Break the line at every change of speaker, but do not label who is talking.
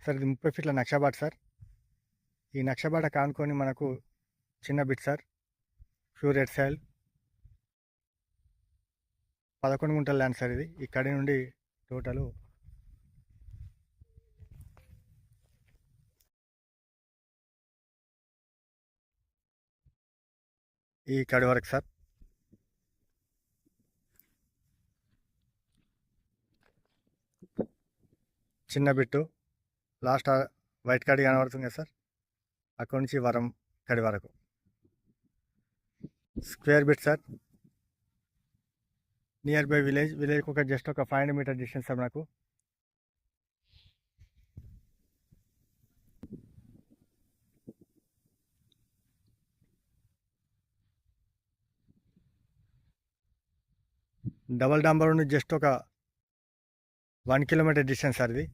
Sir ఇది 30 ఫీట్ల నక్షబాట sir. ఈ నక్షబాట కానుకొని మనకు చిన్న bit sir, pure red soil 11 గుంటల ల్యాండ్ సార్. ఇది ఇక్కడి నుండి టోటలు ఈ కడి వరకు సార్. చిన్న బిట్టు లాస్ట్ వైట్ కడి కనబడుతుంది కదా సార్, అక్కడి నుంచి వరం కడి వరకు square bit sir. Near by విలేజ్కి ఒక జస్ట్ ఒక 500 మీటర్ డిస్టెన్స్ సార్ నాకు. డబల్ డాంబర్ నుండి జస్ట్ ఒక 1 కిలోమీటర్ డిస్టెన్స్ సార్ ఇది.